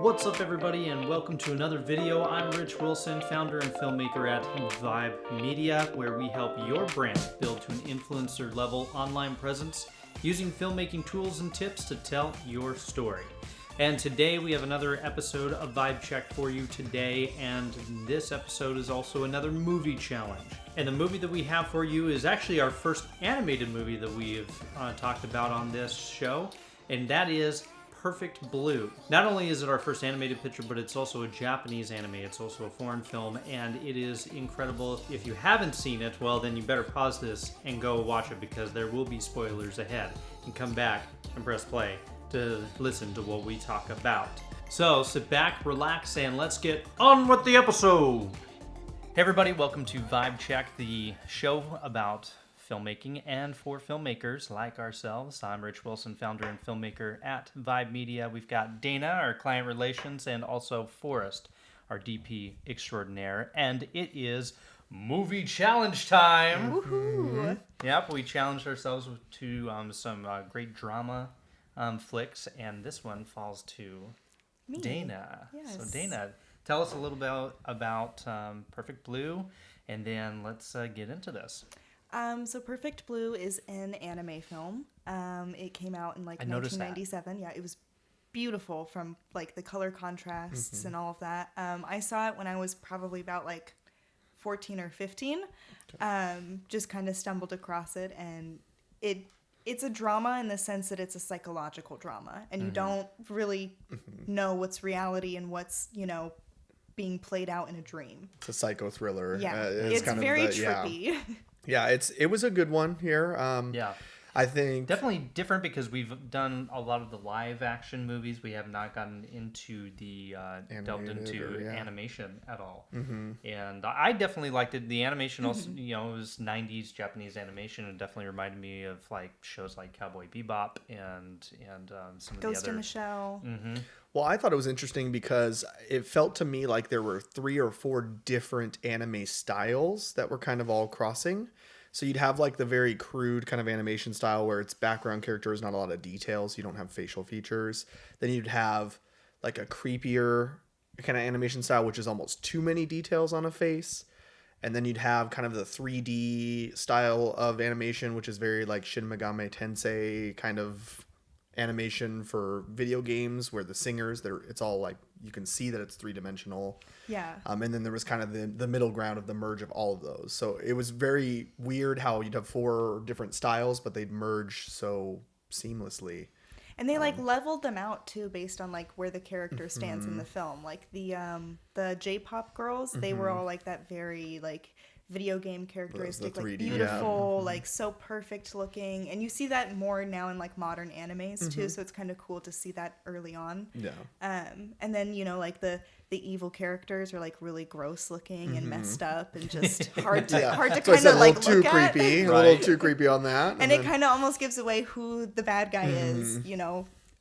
What's up, everybody, and welcome to another video. I'm Rich Wilson, founder and filmmaker at Vibe Media, where we help your brand build to an influencer level online presence using filmmaking tools and tips to tell your story. And today we have another episode of Vibe Check for you today, and this episode is also another movie challenge. And the movie that we have for you is actually our first animated movie that we've talked about on this show, and that is Perfect Blue. Not only is it our first animated picture, but it's also a Japanese anime. It's also a foreign film, and it is incredible. If you haven't seen it, well, then you better pause this and go watch it, because there will be spoilers ahead. And come back and press play to listen to what we talk about. So sit back, relax, and let's get on with the episode. Hey everybody, welcome to Vibe Check, the show about filmmaking and for filmmakers like ourselves. I'm Rich Wilson, founder and filmmaker at Vibe Media. We've got Dana, our client relations, and also Forrest, our DP extraordinaire. And it is movie challenge time. Woohoo! Yep, we challenged ourselves to some great drama flicks, and this one falls to Me. Dana. Yes. So Dana, tell us a little bit about Perfect Blue, and then let's get into this. So Perfect Blue is an anime film. It came out in like I noticed 1997. Yeah, it was beautiful from like the color contrasts and all of that. I saw it when I was probably about like 14 or 15. Just kind of stumbled across it, and it's a drama in the sense that it's a psychological drama, and you don't really know what's reality and what's, being played out in a dream. It's a psycho thriller. Yeah, it's kind very of trippy. Yeah, it was a good one here. Yeah. I think Definitely different because we've done a lot of the live action movies. We have not gotten into the delved into animation at all. And I definitely liked it. The animation also, it was 90s Japanese animation. It definitely reminded me of like shows like Cowboy Bebop and some of Ghost the other. in the Shell. Well, I thought it was interesting because it felt to me like there were 3 or 4 different anime styles that were kind of all crossing. So you'd have like the very crude kind of animation style where it's background characters, not a lot of details. You don't have facial features. Then you'd have like a creepier kind of animation style, which is almost too many details on a face. And then you'd have kind of the 3D style of animation, which is very like Shin Megami Tensei kind of animation for video games, where the singers, it's all like you can see that it's 3-dimensional. Yeah. And then there was kind of the middle ground of the merge of all of those. So it was very weird how you'd have 4 different styles, but they'd merge so seamlessly. And they like leveled them out too based on like where the character stands in the film. Like the J-pop girls, they were all like that very like video game characteristic, the 3D, like beautiful, like so perfect looking. And you see that more now in like modern animes too, so it's kind of cool to see that early on. Yeah. And then like the evil characters are like really gross looking and messed up and just hard to So I kind said of like a little look too at. creepy, Right. a little too creepy on that. And it kind of almost gives away who the bad guy is,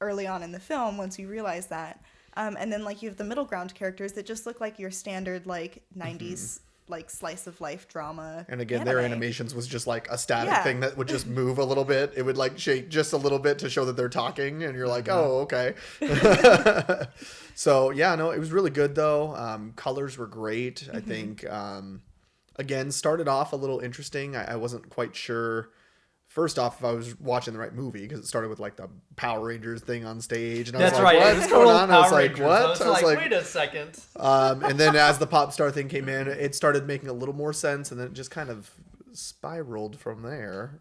early on in the film once you realize that. And then like you have the middle ground characters that just look like your standard like 90s like slice of life drama. And again, anime. their animations was just like a static Yeah. thing that would just move a little bit. It would like shake just a little bit to show that they're talking, and you're like, oh, okay. So yeah, no, it was really good though. Colors were great. I think, again, started off a little interesting. I wasn't quite sure. First off, if I was watching the right movie, because it started with like the Power Rangers thing on stage, and I was That's like, right. "What's going on?" I was Power like, Rangers. "What?" I was like, wait a second. And then as the pop star thing came in, it started making a little more sense, and then it just kind of spiraled from there,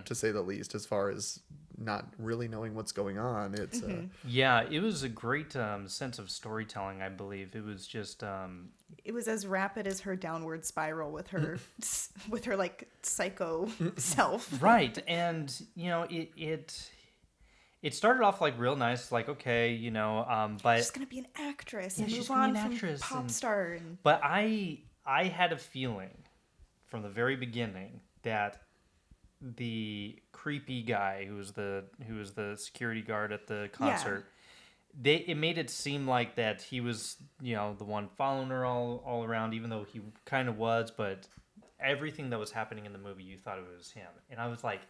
to say the least, as far as not really knowing what's going on. It's Yeah, it was a great sense of storytelling, I believe. It was just It was as rapid as her downward spiral with her like psycho self. right. And it started off like real nice, like okay, but She's gonna be an actress and she's move gonna on be an from actress pop and- star. And But I had a feeling from the very beginning that the creepy guy who was the security guard at the concert, it made it seem like that he was the one following her all around, even though he kind of was. But everything that was happening in the movie, you thought it was him, and I was like,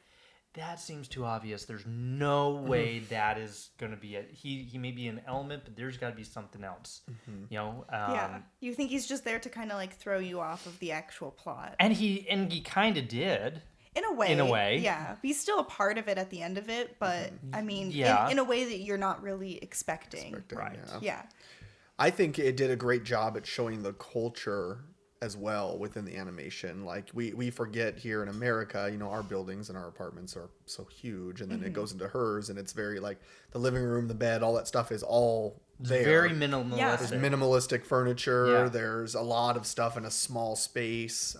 that seems too obvious. There's no way that is going to be it. He may be an element, but there's got to be something else. You know? Yeah. You think he's just there to kind of like throw you off of the actual plot. And he kind of did. In a way. In a way. Yeah. He's still a part of it at the end of it, but I mean, Yeah. in a way that you're not really expecting. Right. Yeah. I think it did a great job at showing the culture as well within the animation. Like we forget here in America, you know, our buildings and our apartments are so huge, and then it goes into hers, and it's very like the living room, the bed, all that stuff is all there. Very minimalistic. Yeah. There's minimalistic furniture. Yeah. There's a lot of stuff in a small space.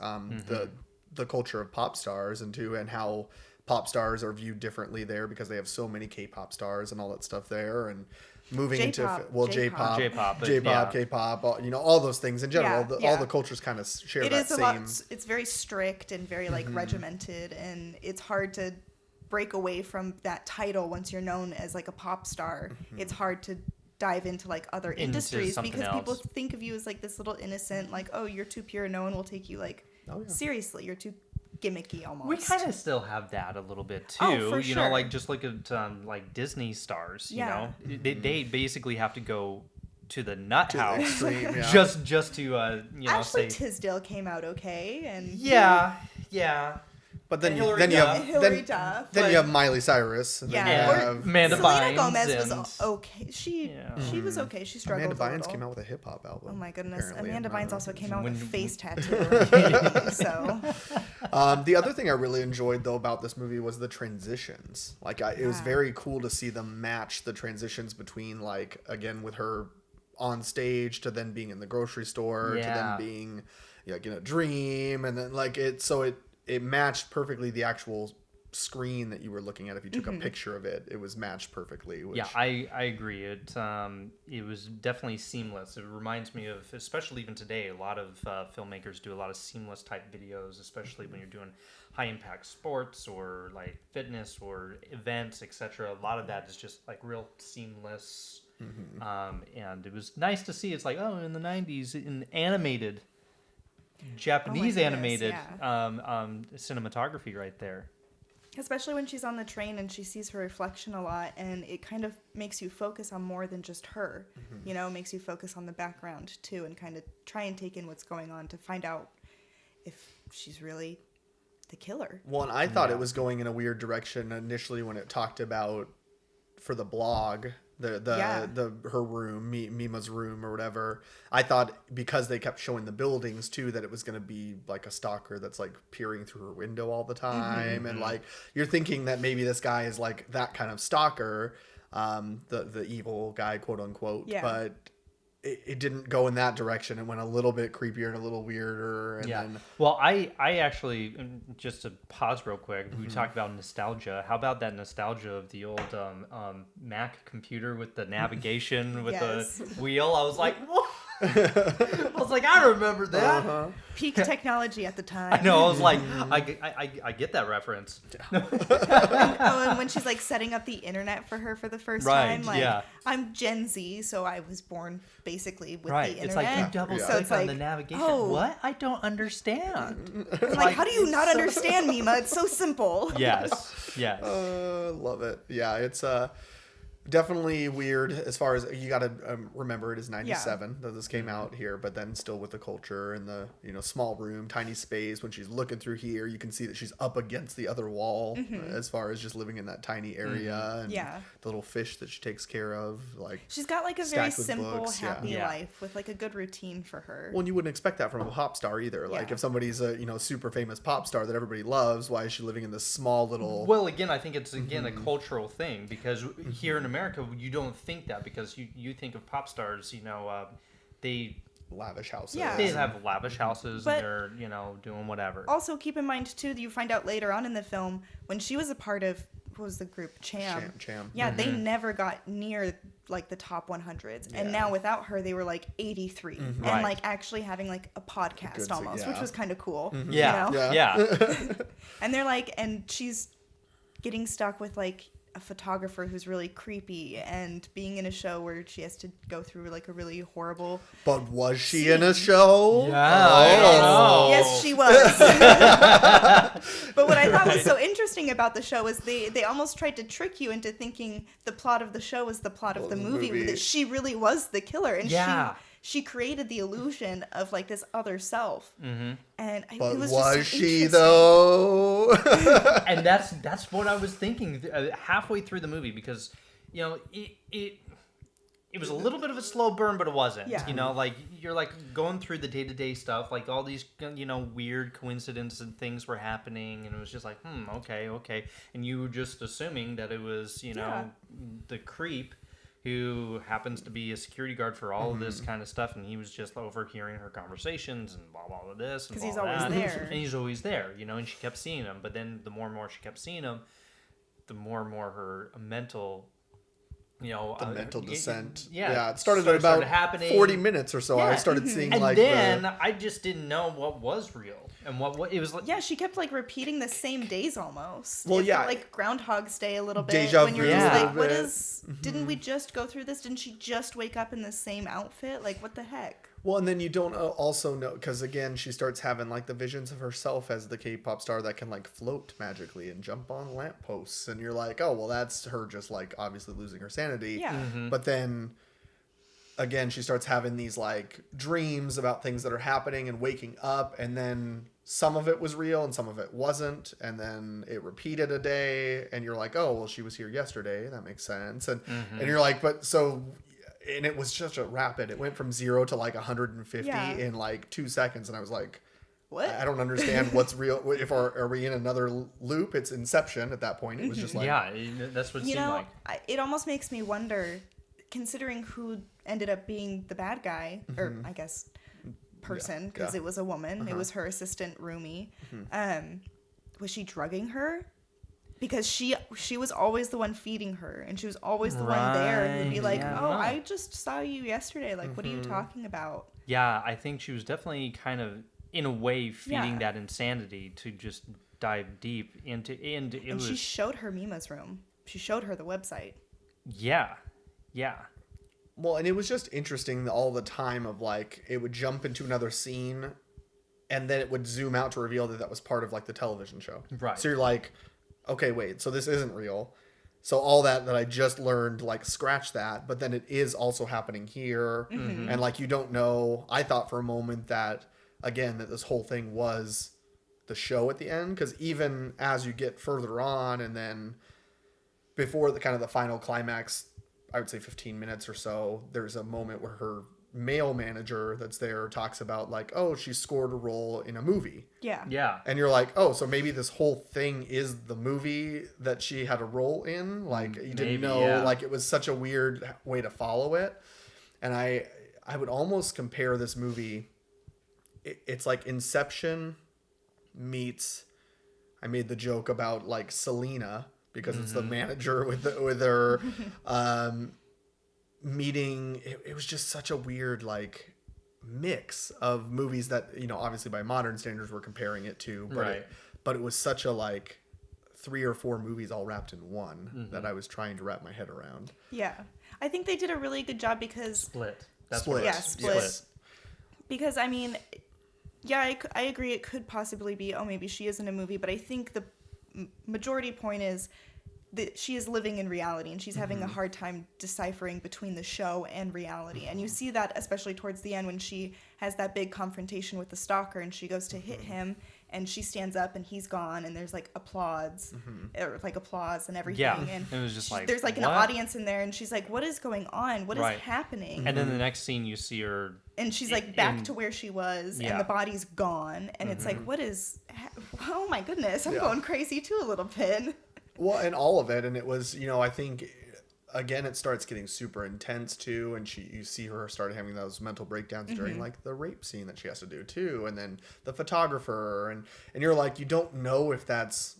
The culture of pop stars and how pop stars are viewed differently there because they have so many K-pop stars and all that stuff there, and moving J-pop, into J-pop. J-pop, K-pop, all, you know, all those things in general. Yeah, All the cultures kind of share It that is a same. lot. It's very strict and very like regimented, and it's hard to break away from that title once you're known as like a pop star. It's hard to dive into like other industries something because people else. think of you as like this little innocent, like, oh, you're too pure, no one will take you like seriously. You're too gimmicky almost. We kind of still have that a little bit too. Oh, for you know, sure. like just look at like Disney stars. You Yeah. know, they basically have to go to the nut house extreme, yeah. just to you know Ashley say Tisdale came out okay, and yeah. But then Hillary then you Duff. have Hilary Duff. then you have Miley Cyrus. And then Yeah. you Or have Amanda Selena Bynes Gomez and- was okay. She was okay. She struggled Amanda a Bynes little. came out with a hip hop album. Oh my goodness. apparently, Amanda and, Bynes also came out with a when- face tattoo. So The other thing I really enjoyed though about this movie was the transitions. Like it was very cool to see them match the transitions between like again with her on stage to then being in the grocery store to Yeah. then being like in a dream, and then like it matched perfectly the actual screen that you were looking at. If you took a picture of it, it was matched perfectly. Which, Yeah, I agree. It was definitely seamless. It reminds me of, especially even today, a lot of filmmakers do a lot of seamless type videos, especially when you're doing high impact sports or like fitness or events, etc. A lot of that is just like real seamless. And it was nice to see. It's like, oh, in the 90s, in animated, Japanese goodness, animated cinematography right there. especially when she's on the train and she sees her reflection a lot, and it kind of makes you focus on more than just her. You know, makes you focus on the background too, and kind of try and take in what's going on to find out if she's really the killer. Well, and I thought it was going in a weird direction initially when it talked about for the blog her room, Mima's room or whatever. I thought because they kept showing the buildings too that it was going to be like a stalker that's like peering through her window all the time, and like you're thinking that maybe this guy is like that kind of stalker, the evil guy, quote unquote. Yeah. But it didn't go in that direction. It went a little bit creepier and a little weirder. And then Well, I actually, just to pause real quick, we talked about nostalgia. How about that nostalgia of the old Mac computer with the navigation with Yes. the wheel? I was like, whoa. I was like, I remember that. Peak technology at the time. I know. I was like, I get that reference. Oh, and when she's like setting up the internet for her for the first Right, time, like yeah. I'm Gen Z, so I was born basically with Right. the internet. It's like you double Yeah. click So it's on like, the navigation. oh. What? I don't understand. I'm like, how do you not understand, Mima? It's so simple. Yes. Yes. love it. Yeah, it's definitely weird as far as you got to remember it is 97 that this came out here, but then still with the culture and the small room, tiny space. When she's looking through here, you can see that she's up against the other wall as far as just living in that tiny area, and Yeah. the little fish that she takes care of, like She's got like a very stacked with simple, books, yeah. happy Yeah. life with like a good routine for her. well, and you wouldn't expect that from a pop star either. Like Yeah. if somebody's a super famous pop star that everybody loves, why is she living in this small little Well, again, I think it's a cultural thing, because here in America, you don't think that, because you think of pop stars, they lavish houses? Yeah. they have lavish houses But- and they're doing whatever. Also, keep in mind too that you find out later on in the film when she was a part of what was the group Cham. Cham. Yeah, they never got near like the top 100s, and Yeah. now without her, they were like 83, and Right. like actually having like a podcast Good almost, yeah. which was kind of cool. Yeah, You know? Yeah. yeah, And they're like, and she's getting stuck with like a photographer who's really creepy and being in a show where she has to go through like a really horrible But was she scene. in a show? Yeah, I don't know. Yes, she was. But what I thought was so interesting about the show is they almost tried to trick you into thinking the plot of the show was the plot of the movie, that she really was the killer, and she created the illusion of like this other self. And But it was was just so she interesting. though? And that's what I was thinking halfway through the movie, because it was a little bit of a slow burn, but it wasn't. Yeah. Like you're like going through the day-to-day stuff, like all these weird coincidences and things were happening, and it was just like, okay, and you were just assuming that it was the creep who happens to be a security guard for all of this kind of stuff, and he was just overhearing her conversations and blah blah this and blah, He's always that. there. And he's always there, and she kept seeing him. But then the more and more she kept seeing him, the more and more her mental The mental descent. Yeah, it started at about happening. 40 minutes or so. I Yeah. started seeing And like then I just didn't know what was real and what it was like. Yeah, she kept like repeating the same days almost. Well, It yeah. felt like Groundhog's Day a little bit. Deja when you're vu just a like, what bit. is? Didn't we just go through this? Didn't she just wake up in the same outfit? Like, what the heck? Well, and then you don't also know, because again, she starts having like the visions of herself as the K-pop star that can like float magically and jump on lampposts, and you're like, oh, well, that's her just like obviously losing her sanity. Yeah. But then again, she starts having these like dreams about things that are happening and waking up, and then some of it was real and some of it wasn't, and then it repeated a day, and you're like, oh, well, she was here yesterday, that makes sense, and you're like, but so. And it was just a rapid. It went from 0 to like 150 in like 2 seconds, and I was like, What? I don't understand what's real. If are we in another loop? It's Inception at that point. It was just like, that's what it seemed like. It almost makes me wonder, considering who ended up being the bad guy, or I guess person, because it was a woman. It was her assistant roomie. Was she drugging her? Because she was always the one feeding her, and she was always the one there who would be like, yeah. oh, I just saw you yesterday. Like, what are you talking about? Yeah, I think she was definitely kind of, in a way, feeding that insanity to just dive deep into. And she showed her Mima's room. She showed her the website. Yeah. well, and it was just interesting all the time of like, it would jump into another scene, and then it would zoom out to reveal that was part of like the television show. Right. So you're like, okay, wait, so this isn't real. So all that I just learned, like, scratch that, but then it is also happening here. And like, you don't know. I thought for a moment that, again, that this whole thing was the show at the end, because even as you get further on, and then before the kind of the final climax, I would say 15 minutes or so, there's a moment where her male manager that's there talks about like, oh, she scored a role in a movie. Yeah. And you're like, oh, so maybe this whole thing is the movie that she had a role in. Like, you didn't know. Like, it was such a weird way to follow it. And I would almost compare this movie. It's like Inception meets. I made the joke about like Selena, because it's the manager with her meeting. It was just such a weird like mix of movies that, obviously by modern standards we're comparing it to, but it was such a like 3 or 4 movies all wrapped in one that I was trying to wrap my head around. I think they did a really good job because Split. Split. Because I mean, I agree, it could possibly be, oh, maybe she is in a movie, but I think the majority point is that she is living in reality, and she's having a hard time deciphering between the show and reality. And you see that especially towards the end when she has that big confrontation with the stalker, and she goes to hit him, and she stands up and he's gone, and there's like applause and everything. And it was just like, there's like what? an audience in there, and she's like, what is going on? What is happening? And then the next scene you see her, and she's like back to where she was, and the body's gone, and it's like, what is, oh my goodness, I'm going crazy too a little bit. Well, and all of it, and it was, I think, again, it starts getting super intense too, and you see her start having those mental breakdowns during like the rape scene that she has to do too, and then the photographer, and you're like, you don't know if that's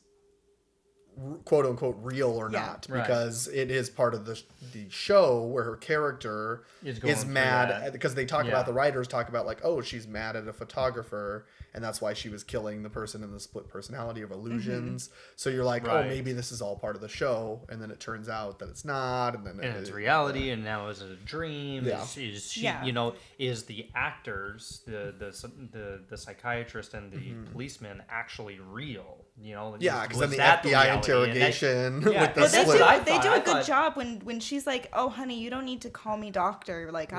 quote unquote real or Yeah. not, Right. because it is part of the show where her character Is going is through mad that. because they talk Yeah. about, the writers talk about like, oh, she's mad at a photographer and that's why she was killing the person in the split personality of illusions. So you're like, oh, Right. maybe this is all part of the show, and then it turns out that it's not, and then And it's reality, and now is it a dream? Yeah. Is she, Yeah. you know, is the actors, the psychiatrist and the policeman actually real? You know, Yeah, because then was the that FBI reality? And interrogation yeah. with the Well, That's they what do. I They thought. do I a good thought- job when she's like, "Oh, honey, you don't need to call me doctor. Like,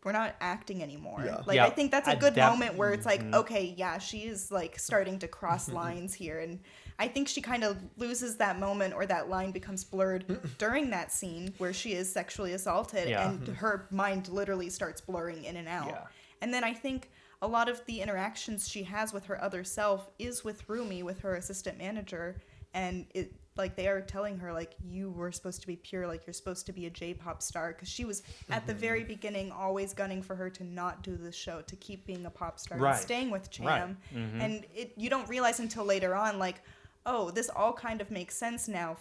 we're not acting anymore." Yeah. Like, Yeah, I think that's a at good that- moment where it's like, okay, yeah, she is like starting to cross lines here, and I think she kind of loses that moment, or that line becomes blurred during that scene where she is sexually assaulted, Yeah. and her mind literally starts blurring in and out. Yeah. And then I think a lot of the interactions she has with her other self is with Rumi, with her assistant manager, and it like they are telling her like, you were supposed to be pure, like you're supposed to be a J-pop star, because she was at the very beginning always gunning for her to not do this show, to keep being a pop star Right. and staying with Cham. Right. Mhm. And you don't realize until later on, like, oh, this all kind of makes sense now,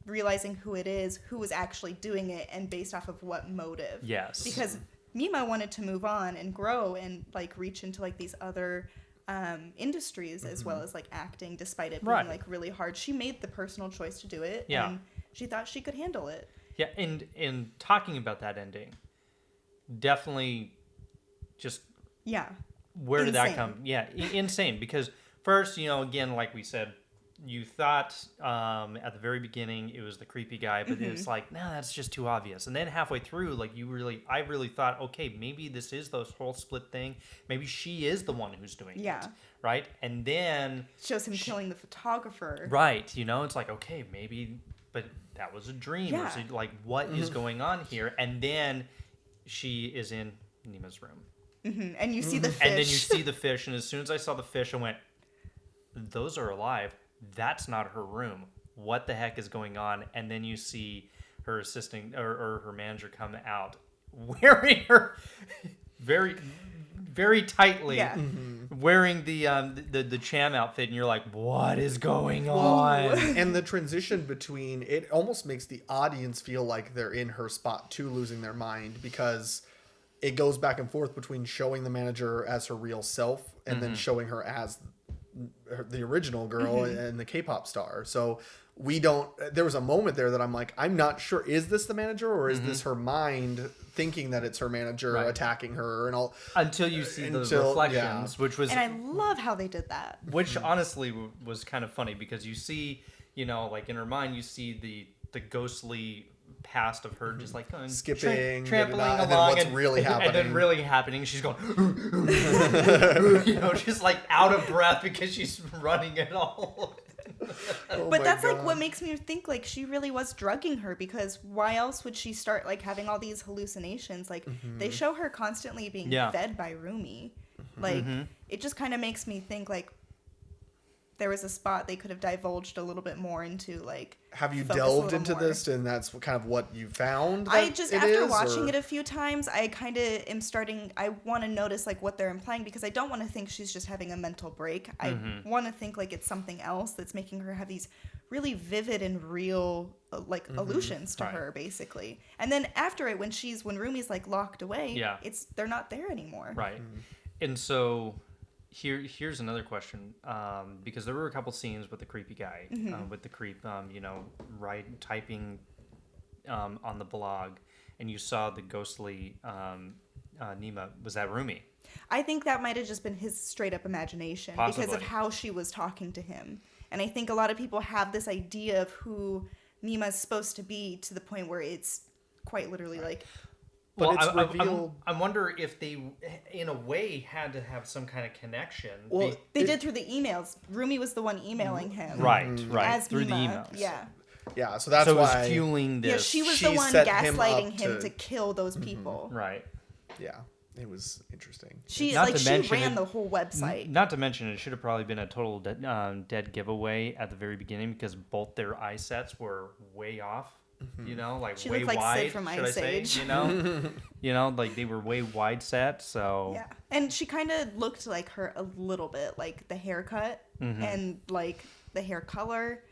realizing who it is, who was actually doing it, and based off of what motive. Yes. Because Mima wanted to move on and grow and like reach into like these other industries as well as like acting, despite it being Right. like really hard. She made the personal choice to do it, Yeah. and she thought she could handle it. Yeah, and talking about that ending, definitely just Yeah. where did that Insane. come? Yeah, insane. Because first, you know, again, like we said, you thought at the very beginning it was the creepy guy, but it's like, no, that's just too obvious. And then halfway through, like I really thought, okay, maybe this is the whole split thing. Maybe she is the one who's doing Yeah. it, right? And then, Shows him killing the photographer. right, you know, it's like, okay, maybe, but that was a dream. Or Yeah. so, like, what is going on here? And then she is in Nima's room. And you see the fish. And then you see the fish, and as soon as I saw the fish, I went, those are alive. That's not her room. What the heck is going on? And then you see her assistant or her manager come out wearing her very, very tightly, Yeah. wearing the Cham outfit, and you're like, what is going on? And the transition between it almost makes the audience feel like they're in her spot too, losing their mind, because it goes back and forth between showing the manager as her real self and then showing her as the original girl and the K-pop star. So there was a moment there that I'm like, I'm not sure, is this the manager or is this her mind thinking that it's her manager Right. attacking her and all? Until you see the Until- reflections, which was And I love how they did that. which honestly was kind of funny, because you see, you know, like in her mind, you see the ghostly past of her just like going, Skipping, trampling da-da-da, and then along, what's really and then happening. really happening, she's going, you know, just like out of breath because she's running it all. Oh But my that's like God. what makes me think like she really was drugging her, because why else would she start like having all these hallucinations? Like they show her constantly being Yeah. fed by Rumi. Like it just kind of makes me think like there was a spot they could have divulged a little bit more into. Like, Have you focus a delved little into more. this, and that's kind of what you found? I that just it after is, watching or- it a few times, I kind of am starting. I want to notice like what they're implying, because I don't want to think she's just having a mental break. I want to think like it's something else that's making her have these really vivid and real like illusions to Right. her, basically. And then after it, when Rumi's like locked away, Yeah. they're not there anymore. Right. And so here's another question, because there were a couple scenes with the creepy guy, with the creep, you know, typing on the blog, and you saw the ghostly Nima. Was that Rumi? I think that might have just been his straight up imagination because Possibly. of how she was talking to him. And I think a lot of people have this idea of who Nima's supposed to be, to the point where it's quite literally like, But it's I revealed. I wonder if they, in a way, had to have some kind of connection. Well, they did through the emails. Rumi was the one emailing him. right, As through the Mima. emails. Yeah. Yeah, so that's So it was why. fueling this. Yeah, she was She the one set him gaslighting up him to- to kill those people. Right. Yeah, it was interesting. She Not like to she mention ran it- the whole website. Not to mention, it should have probably been a total dead giveaway at the very beginning, because both their eye sets were way off. You know, like She way looked like Sid wide. from should Ice I say? Age. You know, like they were way wide set. So Yeah, and she kind of looked like her a little bit, like the haircut and like the hair color.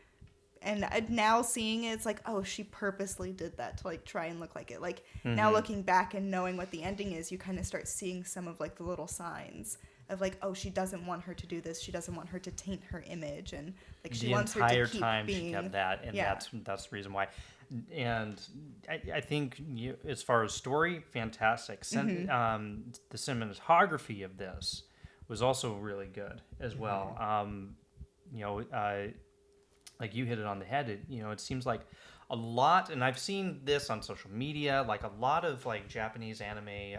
And now seeing it, it's like, oh, she purposely did that to like try and look like it. Like now looking back and knowing what the ending is, you kind of start seeing some of like the little signs of like, oh, she doesn't want her to do this. She doesn't want her to taint her image, and like she wants her to keep being. The entire time she kept that, and that's the reason why. And I think as far as story, fantastic. The cinematography of this was also really good as well. Like you hit it on the head. It seems like a lot, and I've seen this on social media, like a lot of like Japanese anime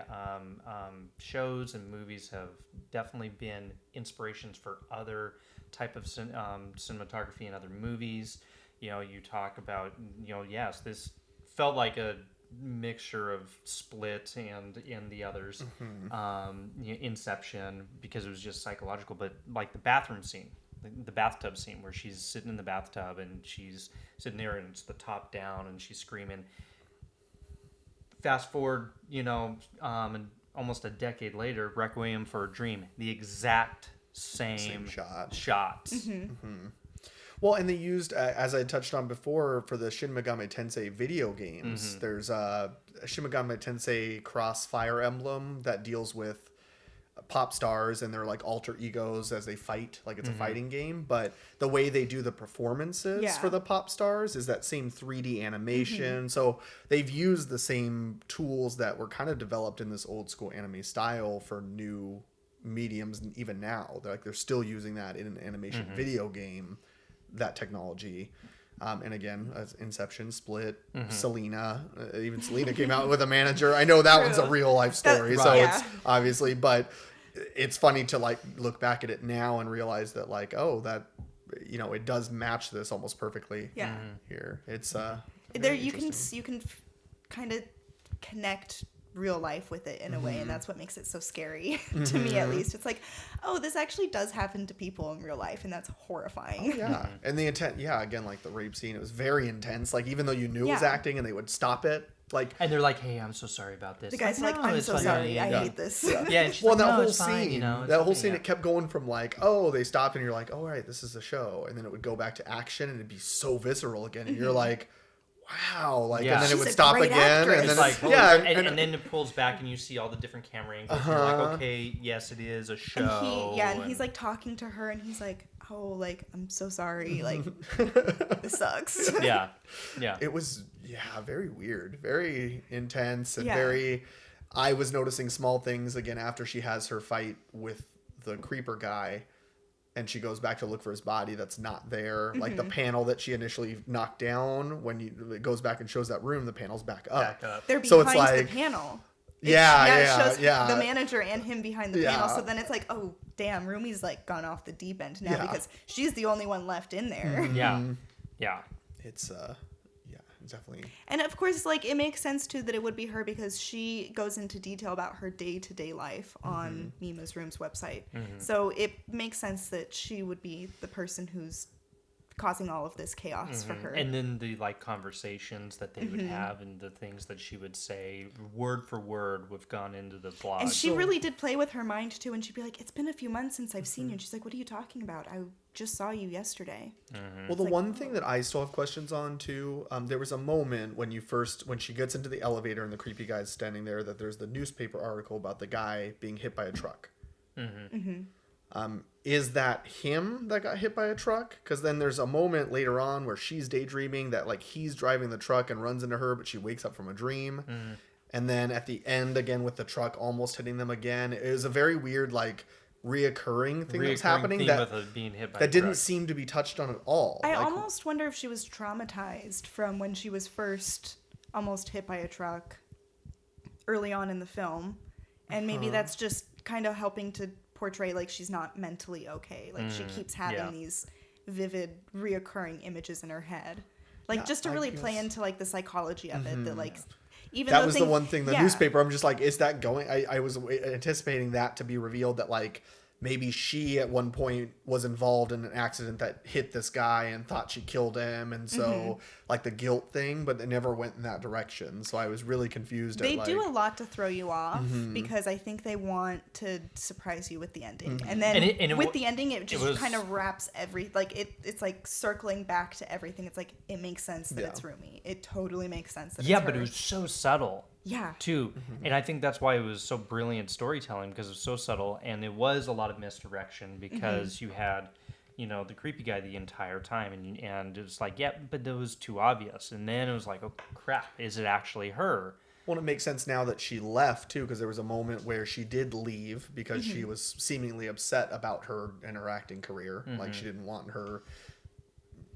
shows and movies have definitely been inspirations for other type of cinematography in other movies. You talk about, yes, this felt like a mixture of Split and the others, Inception, because it was just psychological, but like the bathroom scene, the bathtub scene where she's sitting in the bathtub and she's sitting there and it's the top down and she's screaming. Fast forward, and almost a decade later, Requiem for a Dream, the exact same shots. Well, and they used, as I touched on before, for the Shin Megami Tensei video games, there's a Shin Megami Tensei Cross Fire Emblem that deals with pop stars and their like alter egos as they fight, like it's a fighting game. But the way they do the performances for the pop stars is that same 3D animation. So they've used the same tools that were kind of developed in this old school anime style for new mediums, and even now they're still using that in an animation video game. That technology, and again, Inception, Split, Selena, even Selena came out with a manager. I know that one's a real life story, it's obviously, but it's funny to like look back at it now and realize that like, oh, that it does match this almost perfectly. Here it's there you can kind of connect real life with it in a way, and that's what makes it so scary to me, at least. It's like, oh, this actually does happen to people in real life, and that's horrifying. And the intent, again, like the rape scene, it was very intense. Like even though you knew it was acting and they would stop it, like, and they're like, hey, I'm so sorry about this. The guy's like, I'm so sorry, I hate this. And she's well, like, that whole fine, scene, that whole scene, it kept going from like, oh, they stopped, and you're like, oh, all right, this is a show, and then it would go back to action, and it'd be so visceral again, and you're like, wow, like, and then it would stop again, and then like, and then it pulls back, and you see all the different camera angles. You're like, okay, yes, it is a show. And he's like talking to her, and he's like, oh, like, I'm so sorry, like, this sucks. It was very weird, very intense, and very. I was noticing small things again after she has her fight with the creeper guy. And she goes back to look for his body that's not there. Like the panel that she initially knocked down, when it goes back and shows that room, the panel's back up. They're behind the panel. It shows the manager and him behind the panel. So then it's like, oh, damn, Rumi's like gone off the deep end now because she's the only one left in there. It's definitely. And of course, like, it makes sense too that it would be her because she goes into detail about her day-to-day life on Mima's Room's website. So it makes sense that she would be the person who's causing all of this chaos for her. And then the like conversations that they would have and the things that she would say word for word have gone into the blog. And she really did play with her mind too, and she'd be like, it's been a few months since I've seen you. And she's like, what are you talking about? I just saw you yesterday. Well, the one thing that I still have questions on too, there was a moment when she gets into the elevator and the creepy guy's standing there, that there's the newspaper article about the guy being hit by a truck. Is that him that got hit by a truck? Because then there's a moment later on where she's daydreaming that like he's driving the truck and runs into her, but she wakes up from a dream. And then at the end again with the truck almost hitting them again, it was a very weird like reoccurring thing that was happening that being hit by that didn't seem to be touched on at all. I almost wonder if she was traumatized from when she was first almost hit by a truck early on in the film, and maybe that's just kind of helping to portray like she's not mentally okay. Like she keeps having these vivid reoccurring images in her head, like just to really play into like the psychology of it. That like even that was the one thing, the newspaper, I'm just like, is that going? I was anticipating that to be revealed, that like maybe she at one point was involved in an accident that hit this guy and thought she killed him, and so like the guilt thing, but it never went in that direction. So I was really confused. They do a lot to throw you off because I think they want to surprise you with the ending, and then the ending it just kind of wraps it's like circling back to everything. It's like it makes sense that it's Rumi. It totally makes sense that it's her. But it was so subtle. Yeah. Too. And I think that's why it was so brilliant storytelling, because it was so subtle, and it was a lot of misdirection because you had, the creepy guy the entire time, and it was like, but that was too obvious. And then it was like, oh crap, is it actually her? Well, it makes sense now that she left too, because there was a moment where she did leave because she was seemingly upset about her interacting career. Like she didn't want her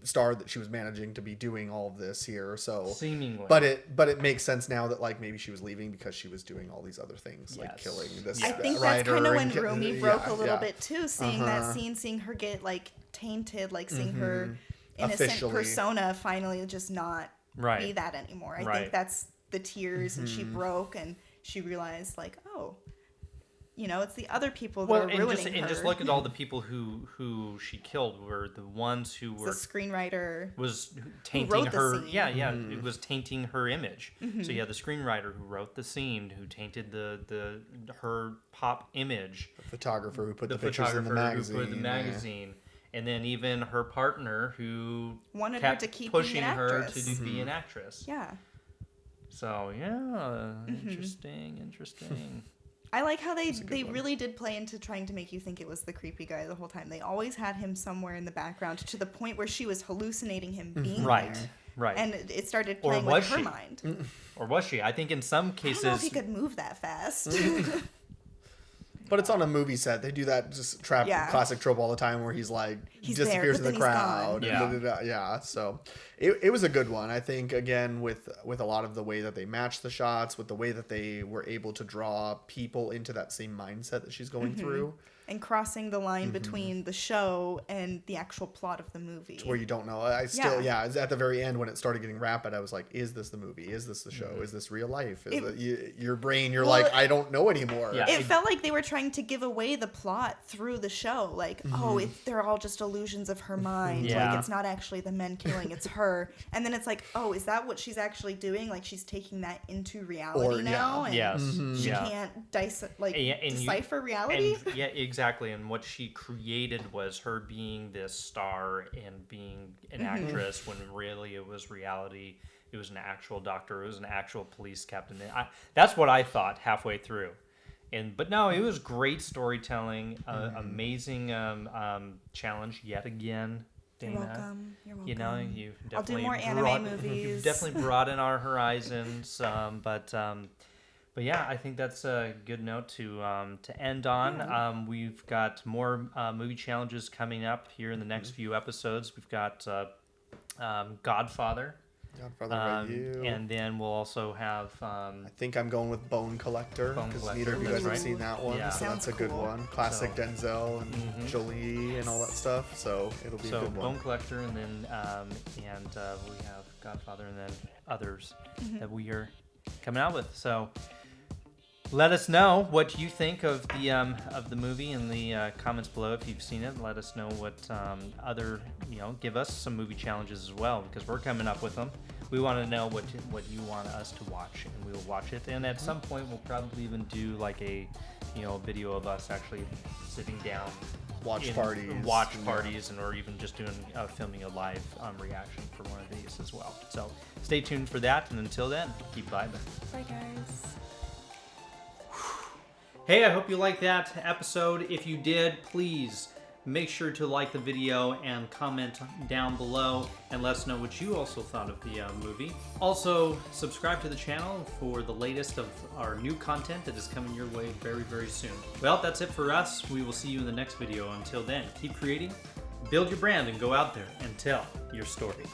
star that she was managing to be doing all of this here, so seemingly, but it makes sense now that like maybe she was leaving because she was doing all these other things, like killing this I think that's kind of when Rumi broke a little bit too, seeing that scene, seeing her get like tainted, like seeing her innocent persona finally just not be that anymore. I think that's the tears, and she broke and she realized like, oh, it's the other people that are ruining her. And just look at all the people who she killed were the ones who were... The screenwriter was tainting her... It was tainting her image. So the screenwriter who wrote the scene, who tainted her pop image. The photographer who put the pictures in the magazine. Who put the magazine. And then even her partner who wanted kept her to keep pushing being an her actress. to be an actress. Yeah. So, interesting. I like how they really did play into trying to make you think it was the creepy guy the whole time. They always had him somewhere in the background to the point where she was hallucinating him being there. Right. And it started playing with her mind. Or was she? I think in some cases... I don't know if he could move that fast. But it's on a movie set. They do that classic trope all the time where he's like disappears in the crowd. So it was a good one. I think again with a lot of the way that they matched the shots, with the way that they were able to draw people into that same mindset that she's going through. And crossing the line between the show and the actual plot of the movie. It's where you don't know. I still, at the very end when it started getting rapid, I was like, is this the movie? Is this the show? Is this real life? Your brain, you're like, I don't know anymore. Yeah. It felt like they were trying to give away the plot through the show. Like, they're all just illusions of her mind. Yeah. Like, it's not actually the men killing, it's her. And then it's like, oh, is that what she's actually doing? Like, she's taking that into reality now? And she can't decipher reality? Exactly, and what she created was her being this star and being an actress when really it was reality. It was an actual doctor. It was an actual police captain. That's what I thought halfway through. But no, it was great storytelling, amazing challenge yet again. Dana, You're welcome. You definitely I'll do more anime movies. You've definitely broadened our horizons, But yeah, I think that's a good note to end on. Yeah. We've got more movie challenges coming up here in the next few episodes. We've got Godfather. By You. And then we'll also have... I think I'm going with Bone Collector, because neither of you guys have seen that one. Yeah. So that's a good one. Classic Denzel and Jolie and all that stuff. So it'll be a good one. Bone Collector, and then we have Godfather, and then others that we are coming out with. So... let us know what you think of the movie in the comments below if you've seen it. Let us know what give us some movie challenges as well, because we're coming up with them. We want to know what you want us to watch, and we will watch it. And at some point, we'll probably even do like a video of us actually sitting down, watch parties, and or even just filming a live reaction for one of these as well. So stay tuned for that, and until then, keep vibing. Bye, guys. Hey, I hope you liked that episode. If you did, please make sure to like the video and comment down below and let us know what you also thought of the movie. Also, subscribe to the channel for the latest of our new content that is coming your way very, very soon. Well, that's it for us. We will see you in the next video. Until then, keep creating, build your brand, and go out there and tell your story.